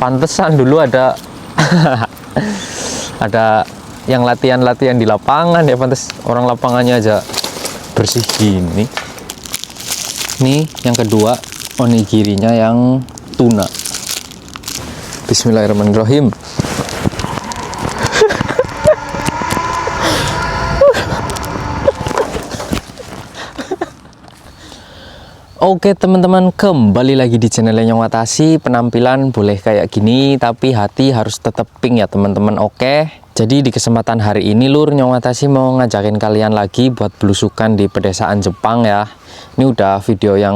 Pantesan dulu ada ada yang latihan-latihan di lapangan ya, pantes orang lapangannya aja bersih gini. Ini yang kedua, onigirinya yang tuna. Bismillahirrahmanirrahim. Oke teman-teman, kembali lagi di channel Nyong Watashi. Penampilan boleh kayak gini, tapi hati harus tetap pink ya teman-teman. Oke, jadi di kesempatan hari ini Lur, Nyong Watashi mau ngajakin kalian lagi buat belusukan di pedesaan Jepang ya. Ini udah video yang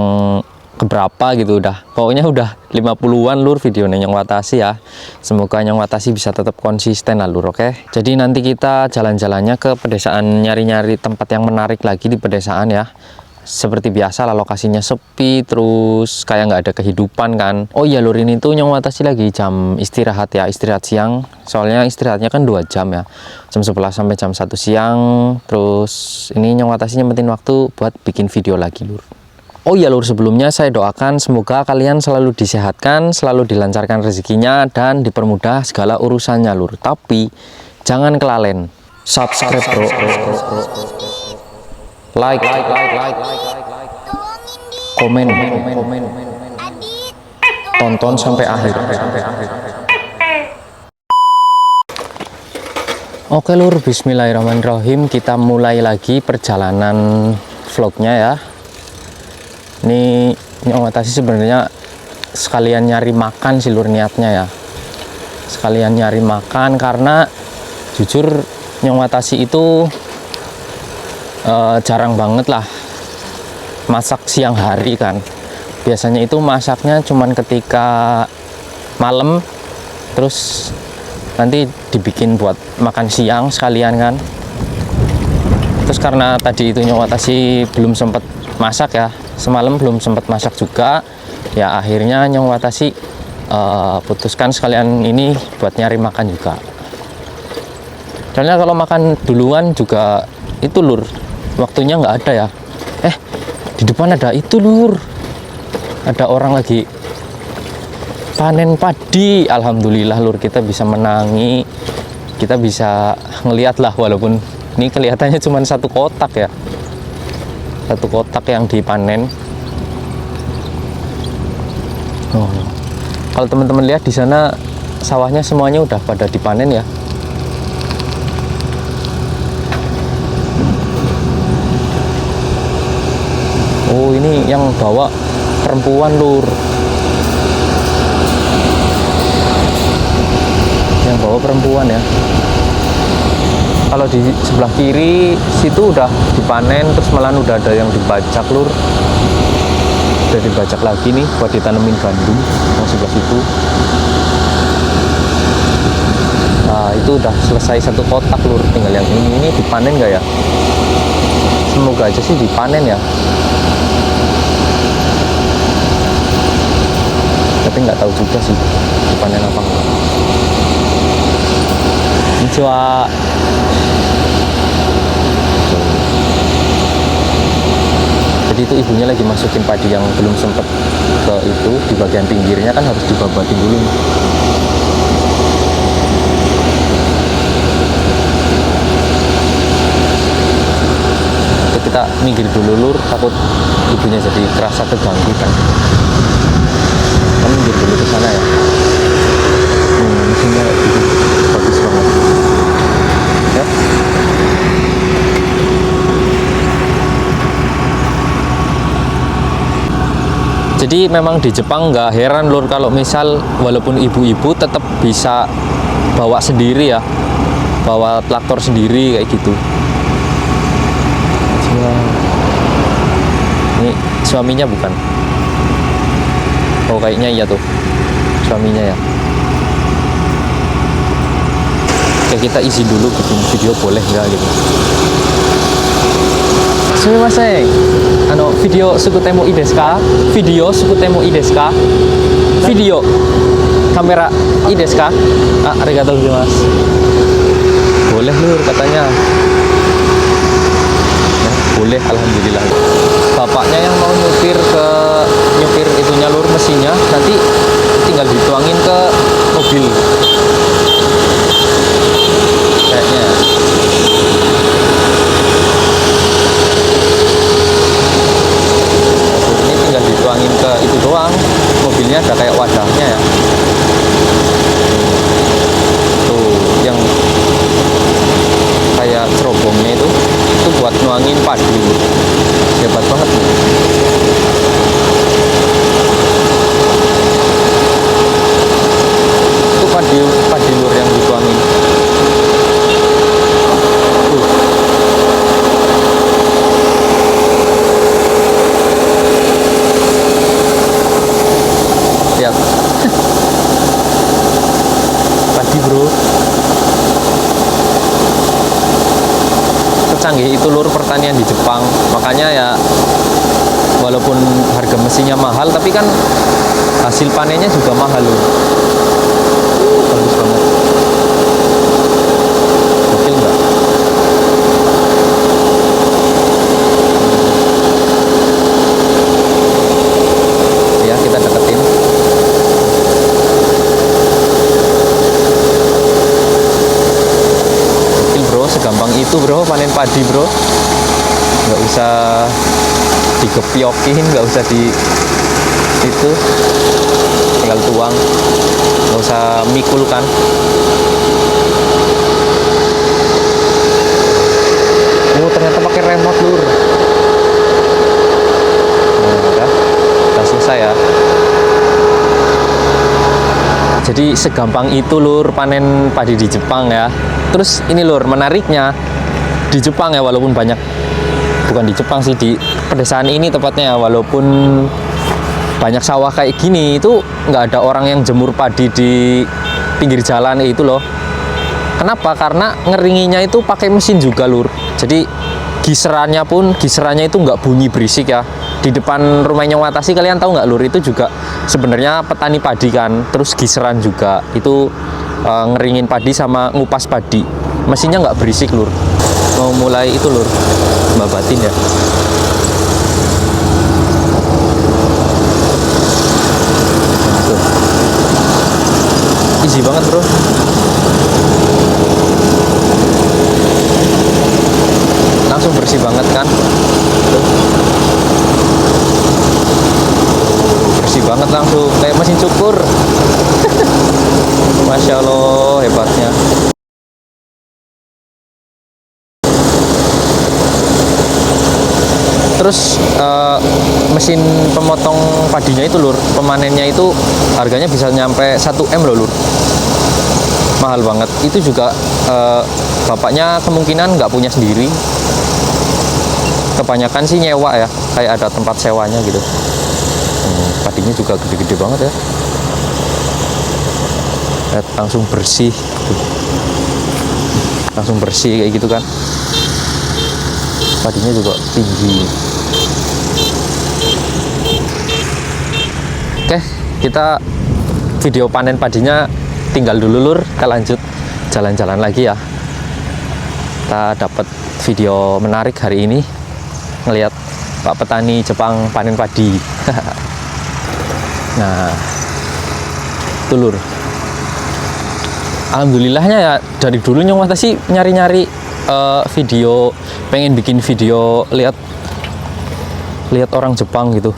keberapa gitu, pokoknya udah 50-an Lur videonya Nyong Watashi ya. Semoga Nyong Watashi bisa tetap konsisten lah Lur. Oke, jadi nanti kita jalan-jalannya ke pedesaan, nyari-nyari tempat yang menarik lagi di pedesaan ya. Seperti biasa lah, lokasinya sepi, terus kayak nggak ada kehidupan kan. Oh iya Lur, ini tuh Nyong Watashi lagi jam istirahat ya, istirahat siang. Soalnya istirahatnya kan 2 jam ya, jam 11 sampai jam 1 siang. Terus ini Nyong Watashi nyempetin waktu buat bikin video lagi Lur. Oh iya Lur, sebelumnya saya doakan semoga kalian selalu disehatkan, selalu dilancarkan rezekinya, dan dipermudah segala urusannya Lur. Tapi jangan kelalen subscribe bro, like, komen, tonton sampai akhir. Oke Lur, bismillahirrahmanirrahim. Kita mulai lagi perjalanan vlognya ya. Ini Nyong Watashi sebenarnya sekalian nyari makan sih Lur, niatnya ya. Sekalian nyari makan karena jujur Nyong Watashi itu jarang banget lah masak siang hari kan. Biasanya itu masaknya cuman ketika malam, terus nanti dibikin buat makan siang sekalian kan. Terus karena tadi itu Nyong Watashi belum sempat masak ya, semalam belum sempat masak juga ya, akhirnya Nyong Watashi putuskan sekalian ini buat nyari makan juga. Soalnya kalau makan duluan juga itu Lur, waktunya nggak ada ya. Di depan ada itu Lur, ada orang lagi panen padi. Alhamdulillah Lur, kita bisa menangi, kita bisa ngeliat lah, walaupun ini kelihatannya cuma satu kotak ya, satu kotak yang dipanen. Kalau teman-teman lihat di sana sawahnya semuanya udah pada dipanen ya. Oh, ini yang bawa perempuan Lur, yang bawa perempuan ya. Kalau di sebelah kiri situ udah dipanen, terus malahan udah ada yang dibajak Lur, udah dibajak lagi nih buat ditanemin gandum yang sebelah situ. Nah itu udah selesai satu kotak Lur, tinggal yang ini dipanen nggak ya? Semoga aja sih dipanen ya, tapi nggak tahu juga sih dipanen apa enggak. Konnichiwa. Jadi itu ibunya lagi masukin padi yang belum sempet ke itu, di bagian pinggirnya kan harus dibabatin dulu. Jadi kita minggir dulu Lur, takut ibunya jadi kerasa keganggu kan. Kita minggir dulu ke sana ya. Mesinnya gitu bagus banget ya. Jadi memang di Jepang nggak heran Lur kalau misal walaupun ibu-ibu tetap bisa bawa sendiri ya, bawa traktor sendiri kayak gitu. Ini suaminya bukan? Oh kayaknya iya tuh suaminya ya. Oke, kita isi dulu bikin video boleh nggak gitu. Sumimasen, video sukutemo ii desu ka? Video sukutemo ii desu ka? Video kamera ii desu ka? Arigatou gozaimasu. Boleh Lur katanya. Boleh, alhamdulillah. Bapaknya yang mau nyupir itunya Lur, mesinnya, nanti tinggal dituangin ke mobil kayaknya ya. Ini tinggal dituangin ke itu doang, mobilnya ada kayak wadahnya ya. Tuh yang kayak cerobongnya itu buat nuangin padi. Hebat banget nih. Itu padi lur yang dituangin. Lihat. Padi bro. Secanggih itu lur pertanian di Jepang. Makanya ya walaupun harga mesinnya mahal tapi kan hasil panennya juga mahal lur. Bagus banget. Gokil nggak? Ya kita deketin. Gokil bro, segampang itu bro panen padi bro. Nggak usah digepiokin, nggak usah di itu, tinggal tuang, nggak usah mikul kan. Oh ternyata pakai remote lur. Nah, udah selesai ya. Jadi segampang itu lur panen padi di Jepang ya. Terus ini lur menariknya di Jepang ya, walaupun banyak, bukan di Jepang sih, di pedesaan ini tepatnya, walaupun banyak sawah kayak gini, itu nggak ada orang yang jemur padi di pinggir jalan itu loh. Kenapa? Karena ngeringinya itu pakai mesin juga lur. Jadi giserannya itu nggak bunyi berisik ya. Di depan rumahnya Watashi kalian tahu nggak lur, itu juga sebenarnya petani padi kan. Terus giseran juga itu ngeringin padi sama ngupas padi. Mesinnya nggak berisik lur. Mau mulai itu lur, Mbak Batin ya. Tuh. Easy banget bro. Langsung bersih banget kan. Tuh. Bersih banget langsung kayak mesin cukur. Masya Allah hebatnya. Terus mesin pemotong padinya itu lur, pemanennya itu harganya bisa nyampe 1 M loh lur. Mahal banget. Itu juga bapaknya kemungkinan nggak punya sendiri. Kebanyakan sih nyewa ya, kayak ada tempat sewanya gitu. Padinya juga gede-gede banget ya. Lihat, langsung bersih. Langsung bersih kayak gitu kan. Padinya juga tinggi. Oke, kita video panen padinya tinggal dulu lur. Kita lanjut jalan-jalan lagi ya. Kita dapat video menarik hari ini, ngelihat Pak petani Jepang panen padi. Nah, itu lur. Alhamdulillahnya ya, dari dulu Nyong Watashi nyari-nyari video, pengen bikin video lihat orang Jepang gitu,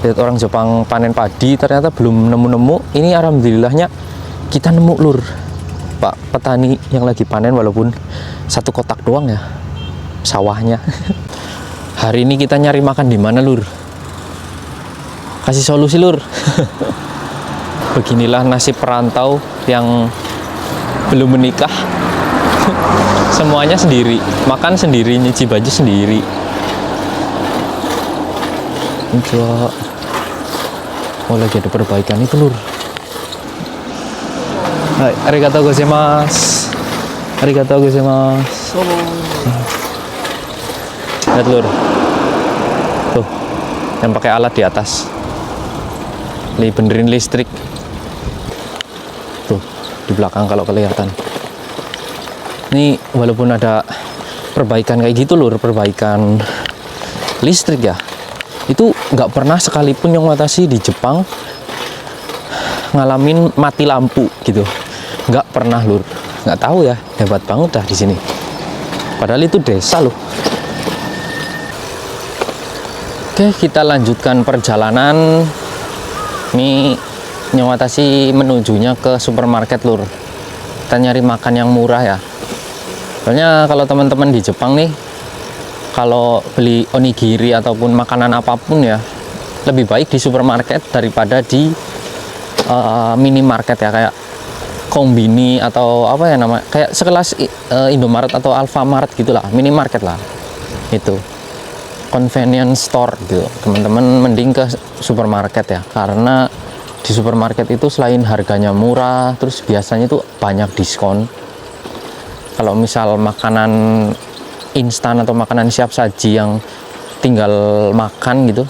lihat orang Jepang panen padi. Ternyata belum nemu-nemu. Ini alhamdulillahnya kita nemu lur, Pak petani yang lagi panen, walaupun satu kotak doang ya sawahnya. Hari ini kita nyari makan di mana lur? Kasih solusi lur. Beginilah nasib perantau yang belum menikah. Semuanya sendiri, makan sendiri, nyuci baju sendiri. Coba, oh lagi ada perbaikan itu lur. Hai, arigatou gozaimasu. Arigatou gozaimasu. Lihat lur, tuh yang pakai alat di atas, nih benerin listrik. Tuh di belakang kalau kelihatan. Ini walaupun ada perbaikan kayak gitu lur, perbaikan listrik ya, itu nggak pernah sekalipun Nyong Watashi di Jepang ngalamin mati lampu gitu. Nggak pernah lur, nggak tahu ya, hebat banget dah di sini. Padahal itu desa loh. Oke, kita lanjutkan perjalanan. Ini Nyawatasi menujunya ke supermarket lur. Kita nyari makan yang murah ya. Soalnya kalau teman-teman di Jepang nih, kalau beli onigiri ataupun makanan apapun ya, lebih baik di supermarket daripada di minimarket ya, kayak Kombini atau apa ya nama, kayak sekelas Indomaret atau Alfamart gitulah, minimarket lah itu, convenience store gitu. Teman-teman mending ke supermarket ya, karena di supermarket itu selain harganya murah, terus biasanya itu banyak diskon. Kalau misal makanan instan atau makanan siap saji yang tinggal makan gitu,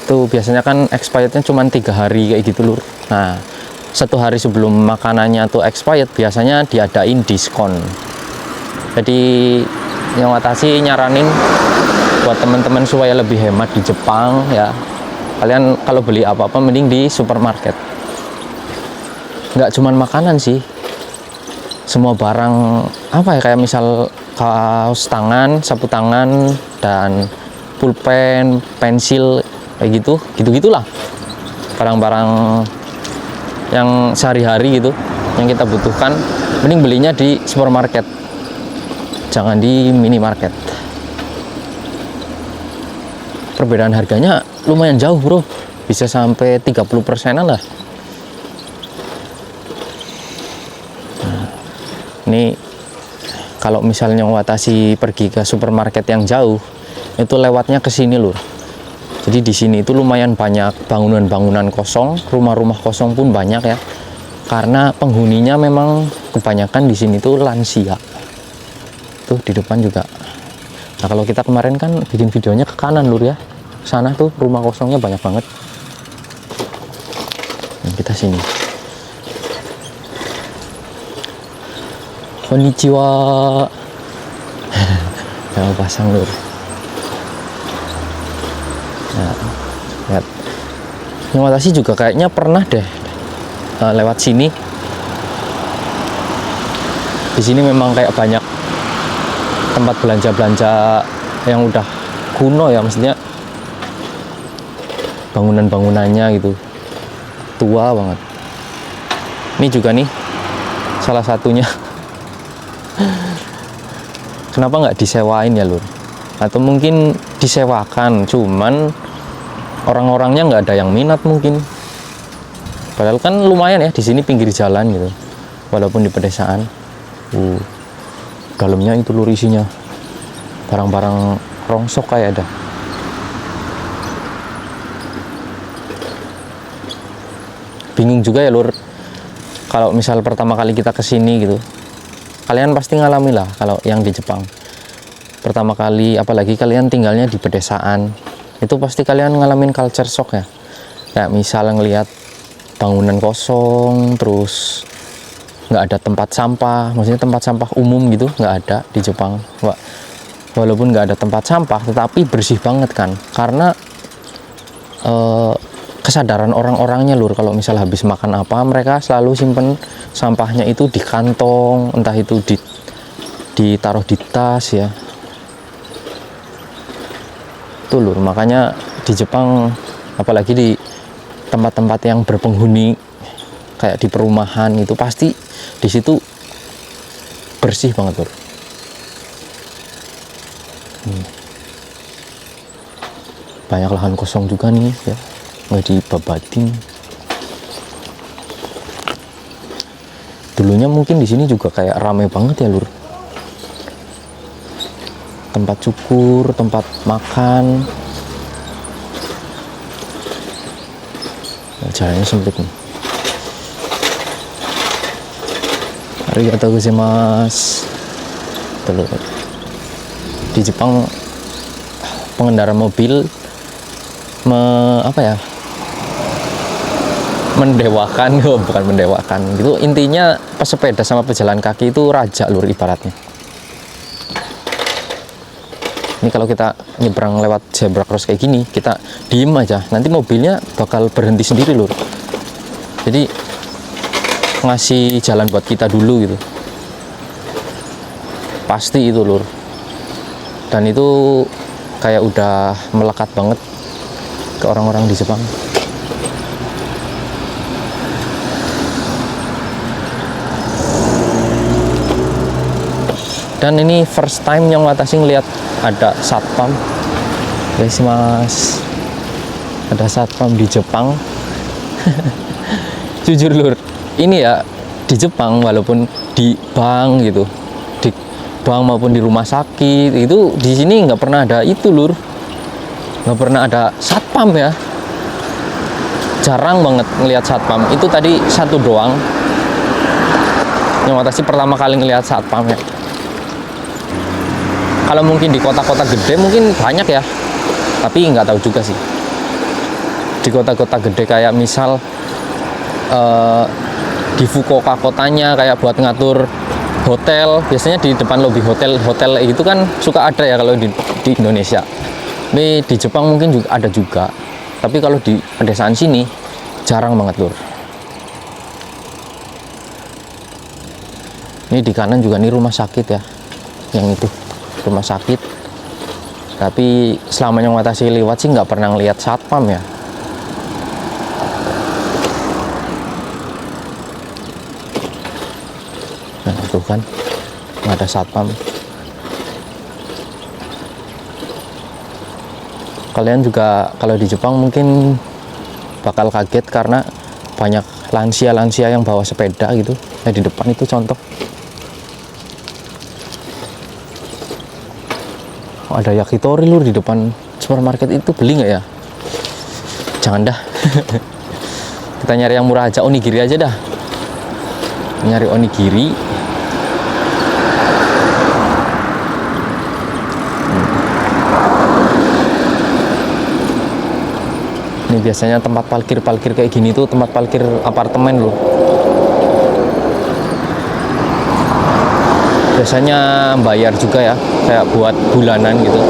itu biasanya kan expirednya cuma 3 hari kayak gitu lur. Nah, 1 hari sebelum makanannya tuh expired biasanya diadain diskon. Jadi Nyawatasi nyaranin buat teman-teman supaya lebih hemat di Jepang ya, kalian kalau beli apa-apa mending di supermarket. Nggak cuman makanan sih, semua barang apa ya, kayak misal kaos tangan, sapu tangan, dan pulpen, pensil kayak gitu, gitu-gitulah. Barang-barang yang sehari-hari gitu, yang kita butuhkan, mending belinya di supermarket, jangan di minimarket. Perbedaan harganya lumayan jauh bro, bisa sampai 30%-an lah. Nah, ini kalau misalnya Watashi pergi ke supermarket yang jauh, itu lewatnya ke sini lur. Jadi di sini itu lumayan banyak bangunan-bangunan kosong, rumah-rumah kosong pun banyak ya. Karena penghuninya memang kebanyakan di sini tuh lansia. Tuh di depan juga. Nah, kalau kita kemarin kan bikin videonya ke kanan lur ya. Sana tuh rumah kosongnya banyak banget. Nah, kita sini. Konnichiwa. Jangan pasang lur. Nah, lihat. Nyawatasi juga kayaknya pernah deh lewat sini. Di sini memang kayak banyak tempat belanja-belanja yang udah kuno ya, maksudnya bangunan-bangunannya gitu tua banget. Ini juga nih salah satunya. Kenapa nggak disewain ya lur? Atau mungkin disewakan, cuman orang-orangnya nggak ada yang minat mungkin. Padahal kan lumayan ya di sini, pinggir jalan gitu, walaupun di pedesaan. Dalamnya itu lur isinya barang-barang rongsok kayak ada. Bingung juga ya lur, kalau misal pertama kali kita kesini gitu. Kalian pasti ngalami lah kalau yang di Jepang. Pertama kali, apalagi kalian tinggalnya di pedesaan, itu pasti kalian ngalamin culture shock ya. Kayak misal ngelihat bangunan kosong, terus nggak ada tempat sampah, maksudnya tempat sampah umum gitu, nggak ada di Jepang. Walaupun nggak ada tempat sampah, tetapi bersih banget kan, karena kesadaran orang-orangnya lur, kalau misal habis makan apa, mereka selalu simpen sampahnya itu di kantong, entah itu ditaruh di tas ya. Tuh lur, makanya di Jepang, apalagi di tempat-tempat yang berpenghuni kayak di perumahan itu, pasti di situ bersih banget lur. Banyak lahan kosong juga nih ya, nggak dibabatin. Dulunya mungkin di sini juga kayak ramai banget ya lur, tempat cukur, tempat makan. Nah, jalannya sempit nih. Arigatou gozaimasu. Tuh, di Jepang pengendara mobil mendewakan, bukan mendewakan gitu, intinya pesepeda sama pejalan kaki itu raja lur ibaratnya. Ini kalau kita nyebrang lewat zebra cross kayak gini, kita diem aja, nanti mobilnya bakal berhenti sendiri lur. Jadi ngasih jalan buat kita dulu gitu. Pasti itu lur. Dan itu kayak udah melekat banget ke orang-orang di Jepang. Dan ini first time yang watashi ngeliat ada satpam. Guys mas, ada satpam di Jepang. Jujur lur, ini ya di Jepang walaupun di bank gitu, di bank maupun di rumah sakit itu, di sini nggak pernah ada itu lur, nggak pernah ada satpam ya. Jarang banget ngelihat satpam. Itu tadi satu doang yang watashi pertama kali ngelihat satpam ya. Kalau mungkin di kota-kota gede mungkin banyak ya, tapi nggak tahu juga sih. Di kota-kota gede kayak misal di Fukuoka kotanya kayak buat ngatur hotel, biasanya di depan lobi hotel itu kan suka ada ya kalau di Indonesia. Tapi di Jepang mungkin juga ada juga, tapi kalau di pedesaan sini jarang banget lur. Ini di kanan juga nih rumah sakit ya, yang itu rumah sakit. Tapi selama yang watashi lewat sih nggak pernah ngelihat satpam ya. Nah itu kan nggak ada satpam. Kalian juga kalau di Jepang mungkin bakal kaget karena banyak lansia-lansia yang bawa sepeda gitu. Nah di depan itu contoh. Oh, ada yakitori lur di depan supermarket itu, beli nggak ya? Jangan dah. Kita nyari yang murah aja, onigiri aja dah. Nyari onigiri. Ini biasanya tempat parkir kayak gini tuh tempat parkir apartemen loh. Biasanya bayar juga ya, kayak buat bulanan gitu.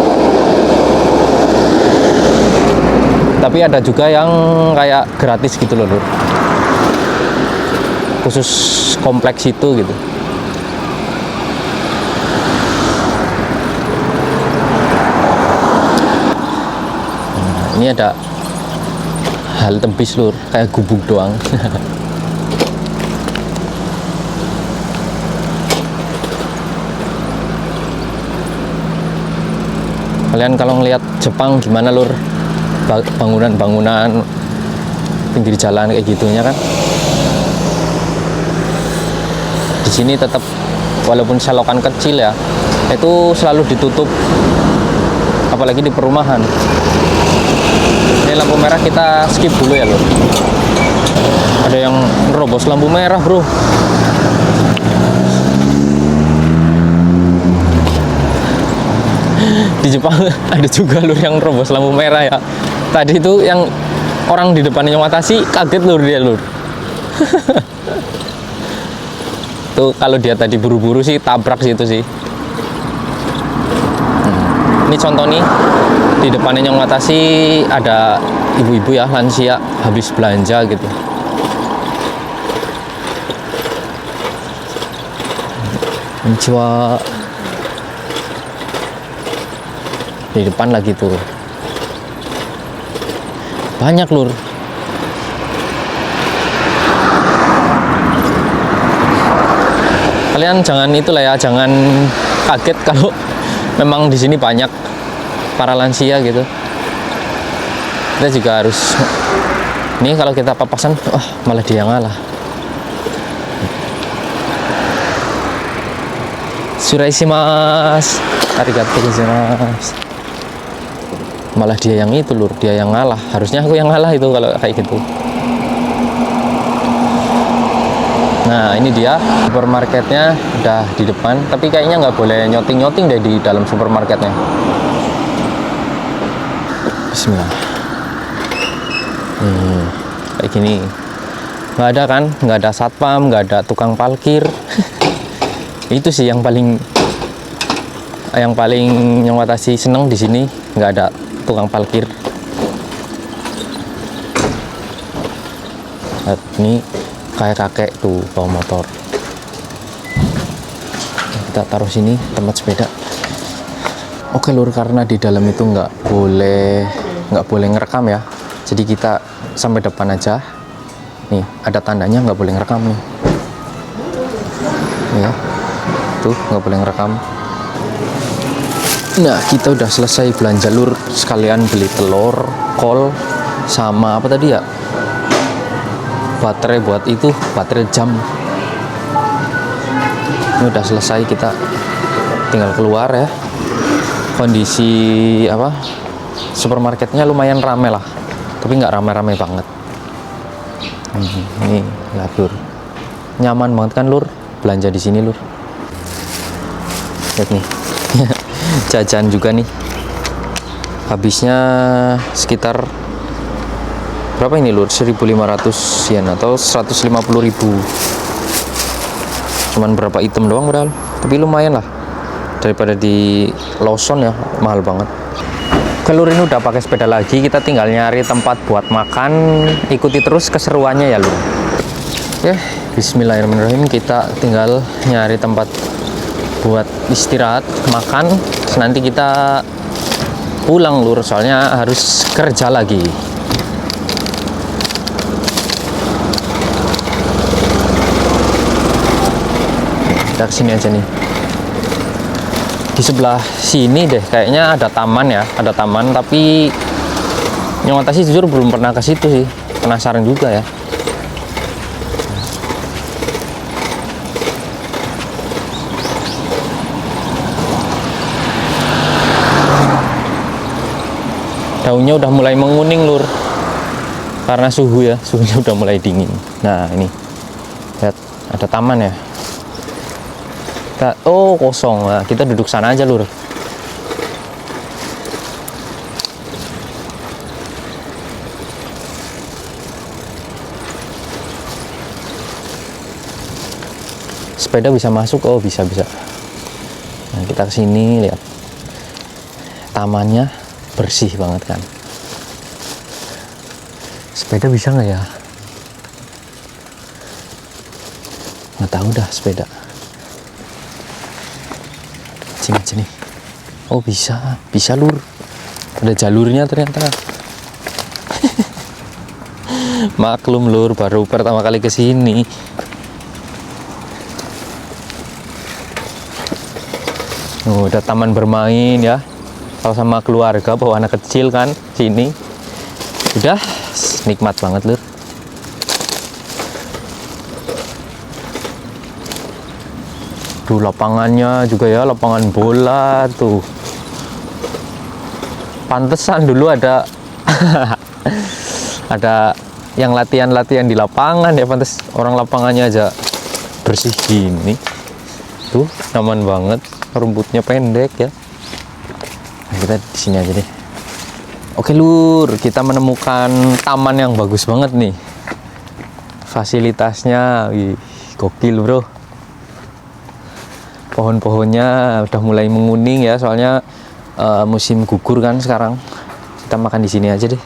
Tapi ada juga yang kayak gratis gitu loh, lur. Khusus kompleks itu gitu. Nah, ini ada halte bis lur, kayak gubuk doang. Kalian kalau ngelihat Jepang gimana lur, bangunan-bangunan pinggir jalan kayak gitunya kan, di sini tetap walaupun selokan kecil ya, itu selalu ditutup, apalagi di perumahan. Ini lampu merah, kita skip dulu ya lur. Ada yang nerobos lampu merah bro. Di Jepang ada juga lur yang nerobos lampu merah ya. Tadi itu yang orang di depannya watashi kaget lur, dia lur. Tuh kalau dia tadi buru-buru sih tabrak situ sih. Ini contoh nih, di depannya yang watashi ada ibu-ibu ya, lansia habis belanja gitu. Konnichiwa. Di depan lagi tuh banyak lur. Kalian jangan itulah ya, jangan kaget kalau memang di sini banyak para lansia gitu. Kita juga harus, nih kalau kita papasan, wah malah dia ngalah. Suraishimasu, arigatou gozaimasu. Malah dia yang itu lur, dia yang ngalah. Harusnya aku yang ngalah itu kalau kayak gitu. Nah ini dia supermarketnya udah di depan, tapi kayaknya nggak boleh nyoting-nyoting deh di dalam supermarketnya. Bismillah. Kayak gini, nggak ada kan, nggak ada satpam, nggak ada tukang parkir. Itu sih yang paling yang paling yang Watashi seneng di sini nggak ada tukang parkir. Lihat, ini kayak kakek tuh bawa motor. Kita taruh sini tempat sepeda. Oke lur, karena di dalam itu nggak boleh ngerekam ya. Jadi kita sampai depan aja. Nih ada tandanya nggak boleh ngerekam nih. Nih ya, tuh nggak boleh ngerekam. Nah kita udah selesai belanja lur, sekalian beli telur, kol, sama apa tadi ya? Baterai buat itu, baterai jam. Ini udah selesai, kita tinggal keluar ya. Kondisi apa? Supermarketnya lumayan rame lah, tapi nggak rame-rame banget. Ini lihat lur, nyaman banget kan lur, belanja di sini lur. Lihat nih, jajan juga nih. Habisnya sekitar berapa ini lur? 1.500 yen atau 150.000. Cuman berapa item doang padahal, tapi lumayan lah daripada di Lawson ya, mahal banget. Lur, ini udah pakai sepeda lagi, kita tinggal nyari tempat buat makan. Ikuti terus keseruannya ya lur. Ya, bismillahirrahmanirrahim, kita tinggal nyari tempat buat istirahat, makan. Nanti kita pulang lur, soalnya harus kerja lagi. Kita kesini aja nih. Di sebelah sini deh kayaknya ada taman ya, ada taman, tapi yang Watashi jujur belum pernah ke situ sih, penasaran juga ya. Daunnya udah mulai menguning lur, karena suhu ya, suhunya udah mulai dingin. Nah ini lihat ada taman ya. Oh kosong, nah, kita duduk sana aja lur. Sepeda bisa masuk? Oh bisa. Nah, kita kesini lihat tamannya bersih banget kan. Sepeda bisa nggak ya? Nggak tahu dah sepeda. Sini. Oh bisa lur, ada jalurnya ternyata. Maklum lur, baru pertama kali kesini. Oh, ada taman bermain ya, kalau sama keluarga bawa anak kecil kan sini, udah nikmat banget lur. Tuh lapangannya juga ya, lapangan bola tuh. Pantesan dulu ada ada yang latihan di lapangan ya, pantes orang lapangannya aja bersih gini. Tuh nyaman banget, rumputnya pendek ya. Nah, kita di sini aja deh. Oke lur, kita menemukan taman yang bagus banget nih. Fasilitasnya wih, gokil bro. Pohon-pohonnya udah mulai menguning ya, soalnya musim gugur kan sekarang. Kita makan di sini aja deh.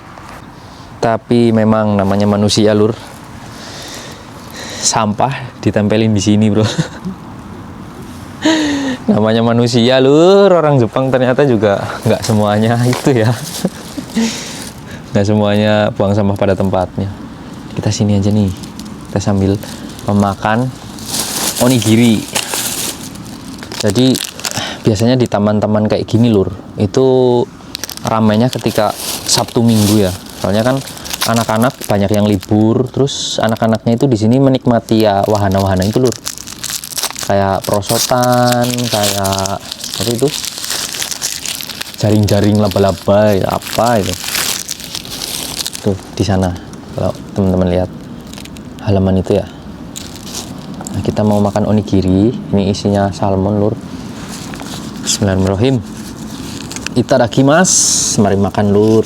Tapi memang namanya manusia lur, sampah ditempelin di sini bro. Namanya manusia lur, orang Jepang ternyata juga nggak semuanya itu ya. Nggak semuanya buang sampah pada tempatnya. Kita sini aja nih, kita sambil memakan onigiri. Jadi biasanya di taman-taman kayak gini lur, itu ramainya ketika Sabtu Minggu ya. Soalnya kan anak-anak banyak yang libur, terus anak-anaknya itu di sini menikmati ya wahana-wahana itu lur. Kayak perosotan, kayak apa itu? Jaring-jaring laba-laba ya, apa itu. Tuh di sana. Kalau teman-teman lihat halaman itu ya. Nah, kita mau makan onigiri, ini isinya salmon lur. Bismillahirrahmanirrahim. Itadakimasu, mari makan lur.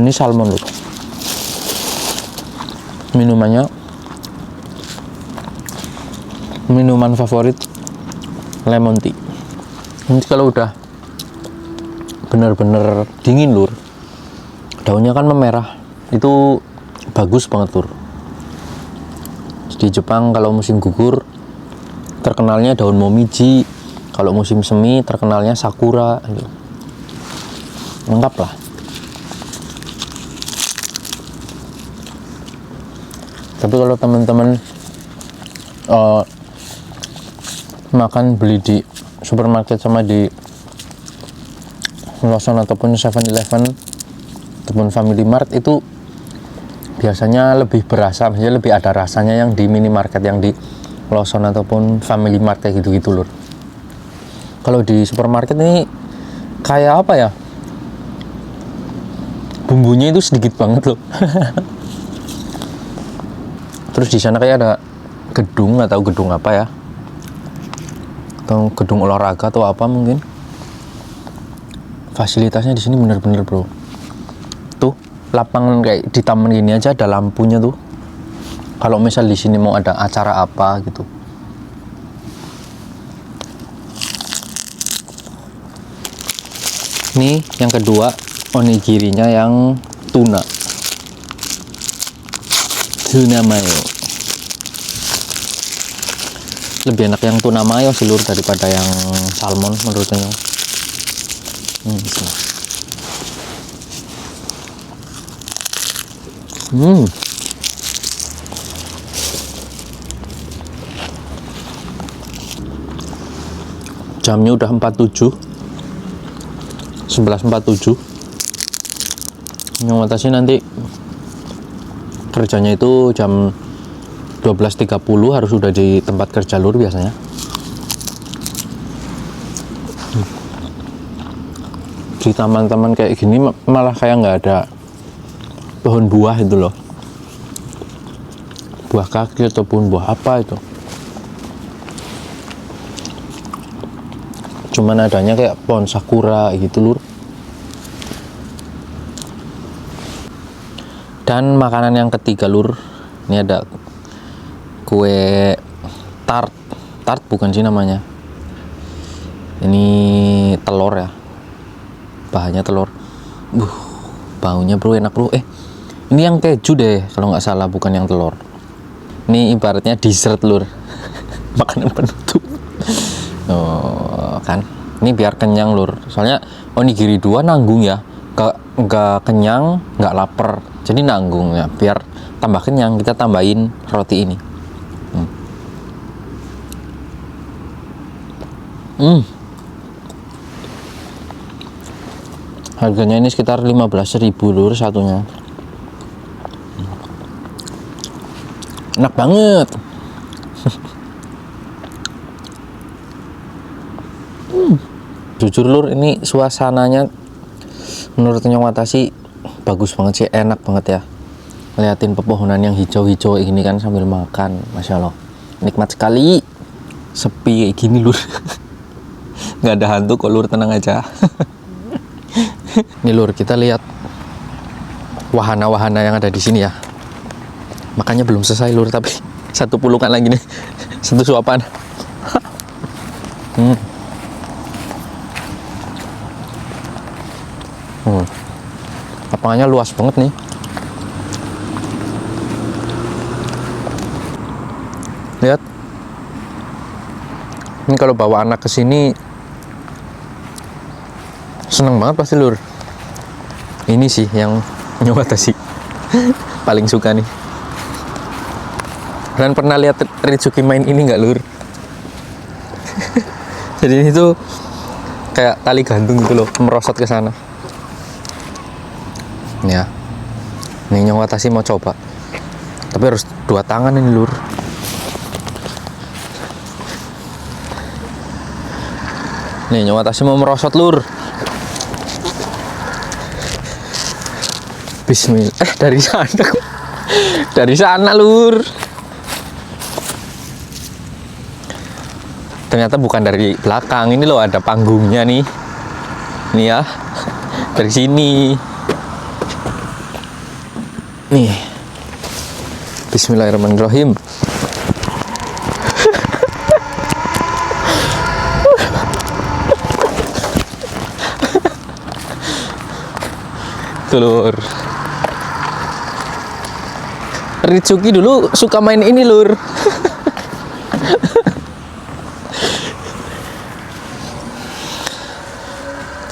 Ini salmon lur. Minuman favorit lemon tea. Ini kalau udah bener-bener dingin lur, daunnya kan memerah, itu bagus banget lur. Di Jepang kalau musim gugur terkenalnya daun momiji, kalau musim semi terkenalnya sakura gitu. Lengkap lah. Tapi kalau teman-teman makan beli di supermarket sama di Lawson ataupun 7-Eleven ataupun Family Mart, itu biasanya lebih berasa, maksudnya lebih ada rasanya yang di minimarket, yang di Lawson ataupun Family Mart kayak gitu-gitu lur. Kalau di supermarket ini kayak apa ya, bumbunya itu sedikit banget loh. Terus di sana kayak ada gedung, nggak tahu gedung apa ya, atau gedung olahraga atau apa mungkin. Fasilitasnya di sini bener-bener bro. Tuh lapangan kayak di taman gini aja ada lampunya tuh. Kalau misal di sini mau ada acara apa gitu. Ini yang kedua, onigirinya yang tuna mayo. Lebih enak yang tuna mayo sih lur daripada yang salmon menurutnya. Bismillah. Jamnya udah 11.47. Yang atasnya nanti kerjanya itu jam 12.30 harus udah di tempat kerja lur biasanya. Di taman-taman kayak gini malah kayak nggak ada pohon buah itu loh, buah kaki ataupun buah apa itu, cuman adanya kayak pohon sakura gitu lur. Dan makanan yang ketiga lur, ini ada kue tart bukan sih namanya, ini telur ya, bahannya telur. Baunya bro enak bro. Ini yang keju deh kalau nggak salah, bukan yang telur. Ini ibaratnya dessert lur. Makanan penutup. Kan ini biar kenyang lur, soalnya onigiri 2 nanggung ya, nggak kenyang nggak lapar, jadi nanggung ya. Biar tambah kenyang kita tambahin roti ini. Harganya ini sekitar 15.000 lur satunya. Enak banget. Jujur lur, ini suasananya menurut Nyong Watashi bagus banget sih, enak banget ya. Liatin pepohonan yang hijau-hijau ini kan sambil makan, masya Allah, nikmat sekali. Sepi kayak gini lur. Nggak ada hantu kok lur, tenang aja. Nih lur, kita lihat wahana-wahana yang ada di sini ya. Makanya belum selesai lur, tapi satu pulukan lagi nih, satu suapan. Lapangannya luas banget nih. Lihat. Ini kalau bawa anak ke sini seneng banget pasti lur. Ini sih yang Nyong Watashi paling suka nih. Kalian pernah lihat Ritsuki main ini nggak lur? Jadi ini tuh kayak tali gantung gitu loh, merosot ke sana. Nih ya, nih Nyong Watashi mau coba, tapi harus 2 tangan ini lur. Nih Nyong Watashi mau merosot lur. Bismillah. Dari sana kok. Dari sana lur. Ternyata bukan dari belakang, ini loh ada panggungnya nih. Nih ya, dari sini. Nih. Bismillahirrahmanirrahim. Tuh lur, Ritsuki dulu suka main ini lur.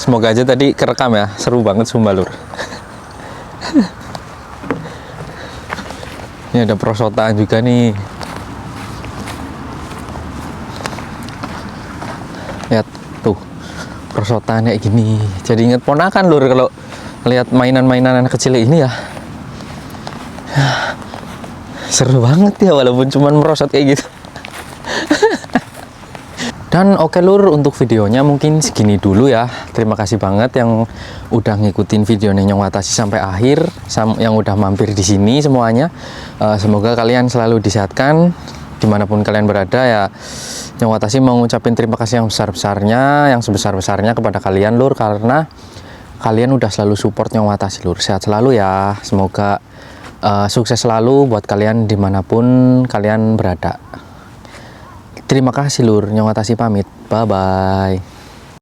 Semoga aja tadi kerekam ya, seru banget sumpah lur. Ini ada perosotan juga nih. Lihat tuh, perosotan kayak gini. Jadi inget ponakan lur kalau lihat mainan-mainan anak kecil ini ya. Seru banget ya walaupun cuman merosot kayak gitu. Dan oke lur, untuk videonya mungkin segini dulu ya. Terima kasih banget yang udah ngikutin videonya Nyong Watashi sampai akhir, yang udah mampir di sini semuanya. Semoga kalian selalu disehatkan dimanapun kalian berada ya. Nyong Watashi mau ngucapin terima kasih yang besar-besarnya, yang sebesar-besarnya kepada kalian lur, karena kalian udah selalu support Nyong Watashi lur. Sehat selalu ya. Semoga sukses selalu buat kalian dimanapun kalian berada. Terima kasih lur, Nyong Watashi pamit. Bye bye.